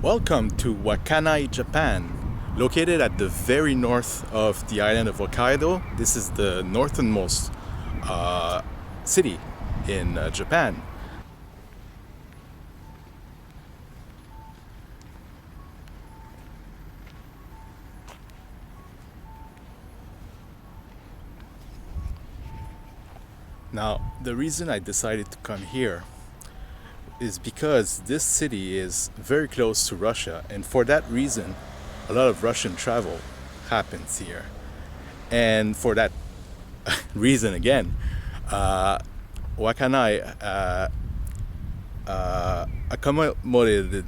Welcome to Wakkanai, Japan. Located at the very north of the island of Hokkaido, this is the northernmost city in Japan. Now, the reason I decided to come here is because this city is very close to Russia, and for that reason, a lot of Russian travel happens here. And for that reason, again, uh, Wakkanai accommodated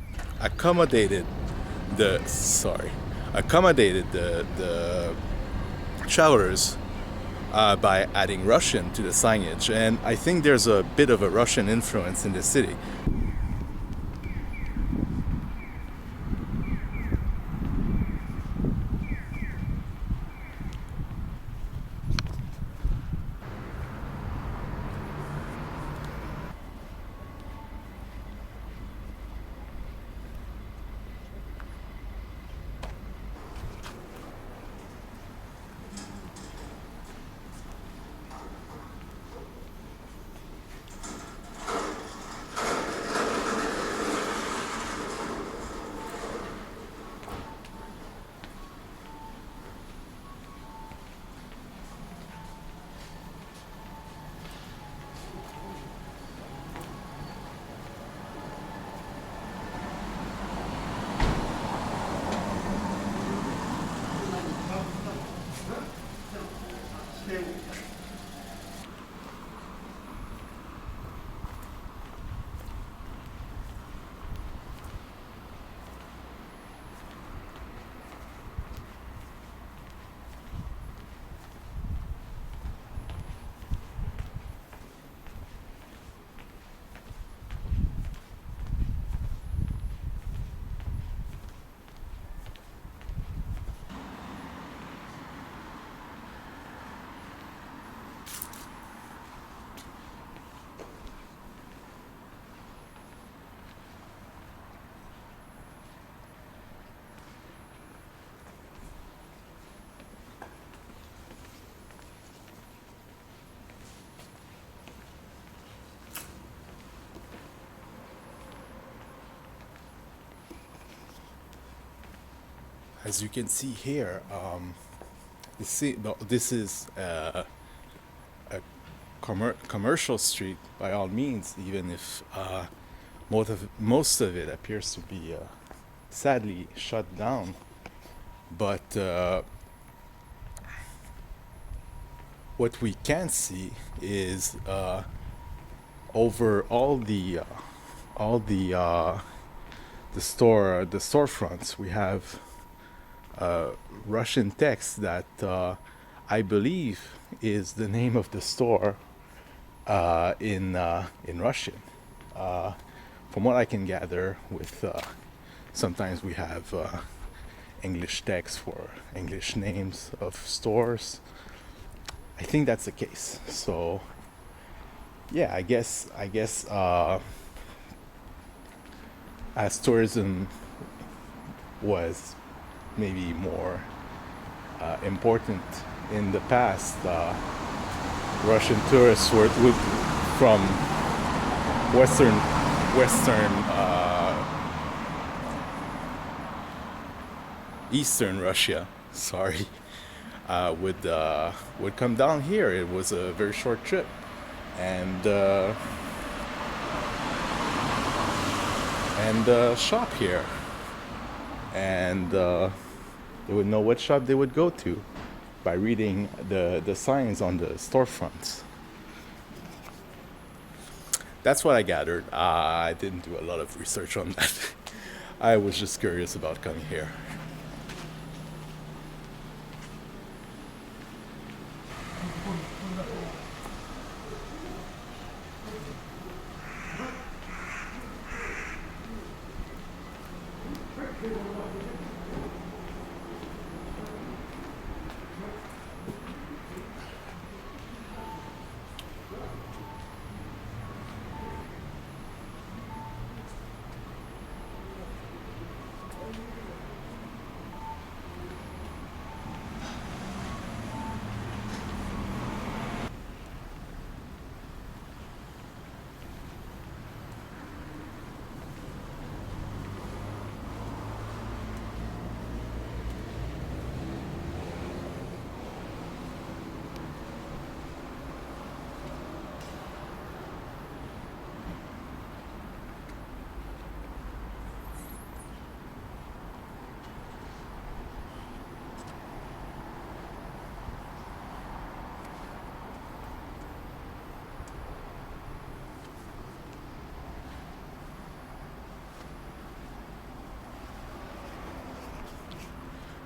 accommodated the travelers by adding Russian to the signage, and I think there's a bit of a Russian influence in the city. As you can see here, this is a commercial street by all means, even if most of it appears to be sadly shut down. But what we can see is over all the storefronts we have Russian text that I believe is the name of the store in Russian. From what I can gather, with sometimes we have English text for English names of stores. I think that's the case. So yeah, I guess as tourism was maybe more important in the past, Russian tourists would from Western Eastern Russia, sorry, would come down here. It was a very short trip, and shop here, and they would know what shop they would go to by reading the signs on the storefronts. That's what I gathered. I didn't do a lot of research on that. I was just curious about coming here.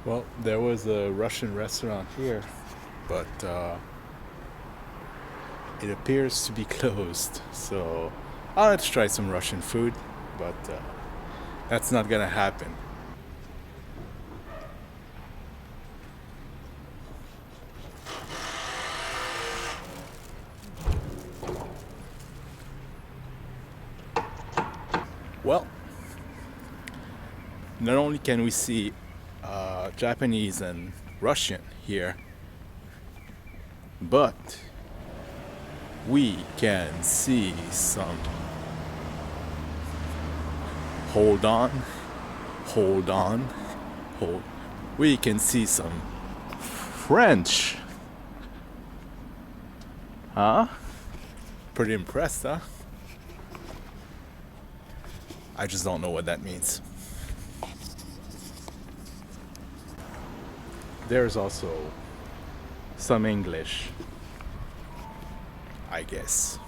Well, there was a Russian restaurant here, but it appears to be closed. So I'll have to try some Russian food, but that's not gonna happen. Well, not only can we see Japanese and Russian here, but we can see some. Hold on, hold on, hold. We can see some French. Huh? Pretty impressed, huh? I just don't know what that means. There's also some English, I guess.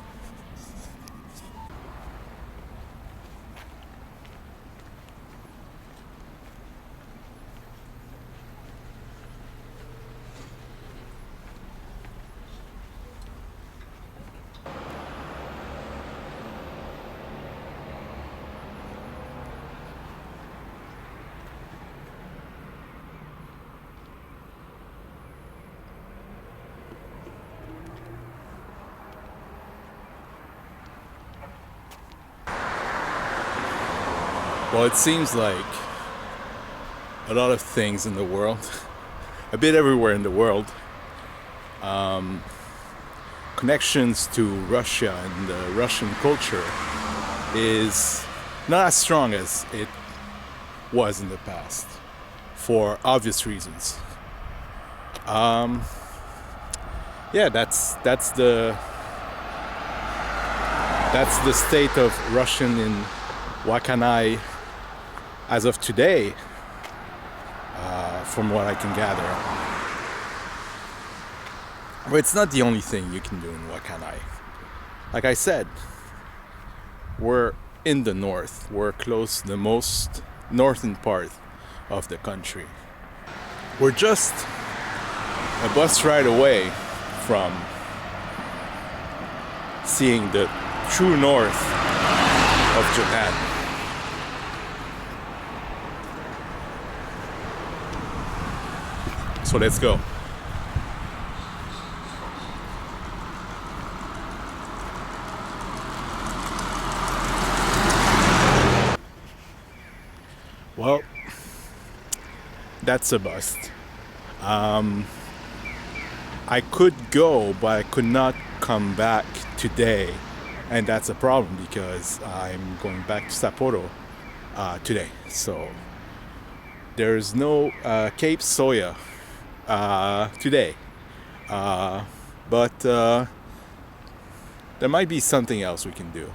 Well, it seems like a lot of things in the world, a bit everywhere in the world, connections to Russia and the Russian culture is not as strong as it was in the past, for obvious reasons. Yeah, that's the state of Russian in Wakkanai as of today, from what I can gather. But it's not the only thing you can do in Wakkanai. Like I said, we're in the north. We're close to the most northern part of the country. We're just a bus ride away from seeing the true north of Japan. So let's go. Well, that's a bust. I could go, but I could not come back today, and that's a problem because I'm going back to Sapporo today. So there's no Cape Soya today, but there might be something else we can do.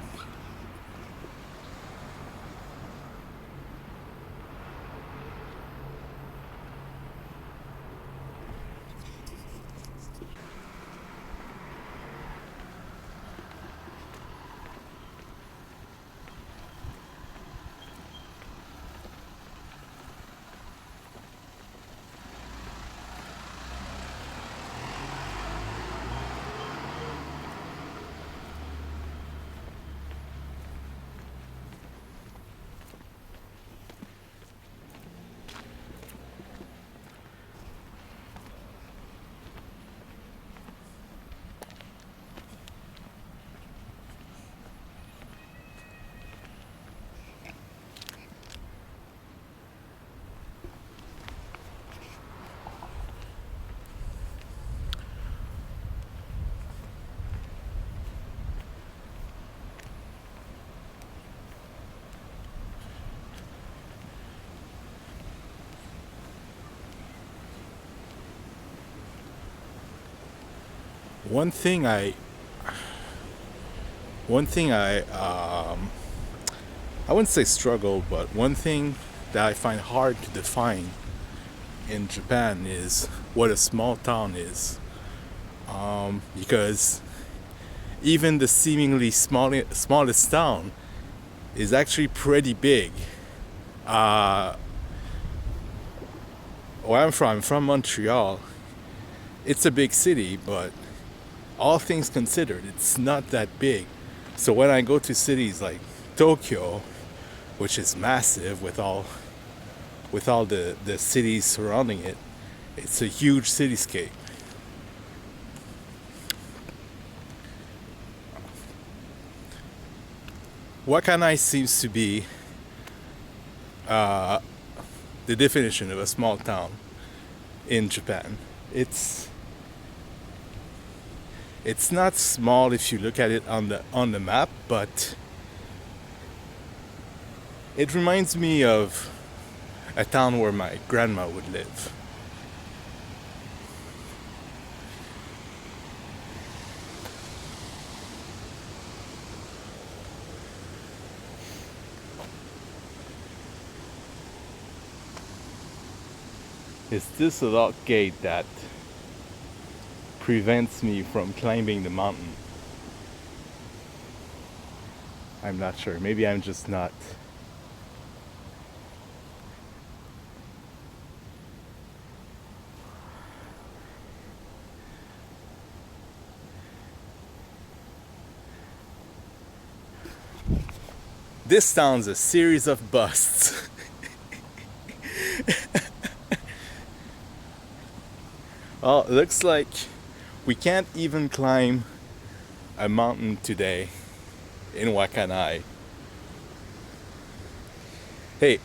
One thing I I wouldn't say struggle, but one thing that I find hard to define in Japan is what a small town is. Because even the seemingly smallest town is actually pretty big. where I'm from Montreal. It's a big city, but all things considered, it's not that big. So when I go to cities like Tokyo, which is massive with all the cities surrounding it, it's a huge cityscape. Wakkanai seems to be the definition of a small town in Japan. It's not small if you look at it on the map, but it reminds me of a town where my grandma would live. It's this lock gate that prevents me from climbing the mountain. I'm not sure. Maybe I'm just not. This town's a series of busts. Well, it looks like we can't even climb a mountain today in Wakkanai. Hey,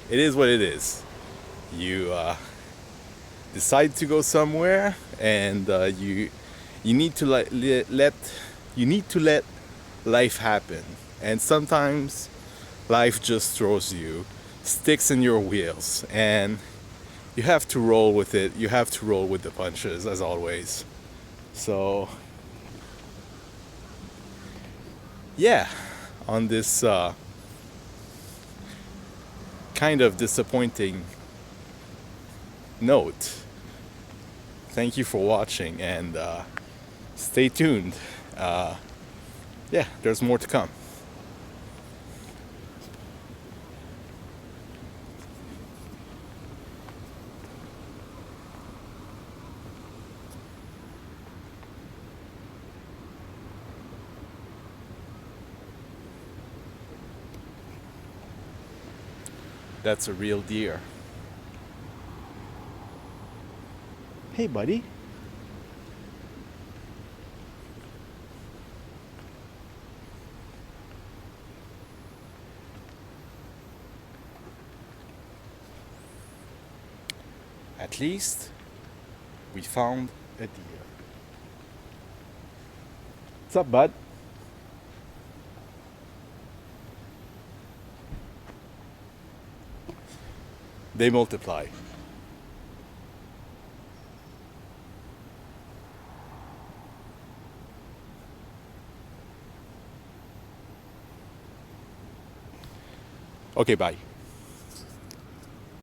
it is what it is. You decide to go somewhere, and you need to let life happen. And sometimes life just throws you sticks in your wheels, and you have to roll with it. You have to roll with the punches, as always. So, yeah, on this kind of disappointing note, thank you for watching, and stay tuned. Yeah, there's more to come. That's a real deer. Hey, buddy. At least we found a deer. What's up, bud? They multiply. Okay, bye.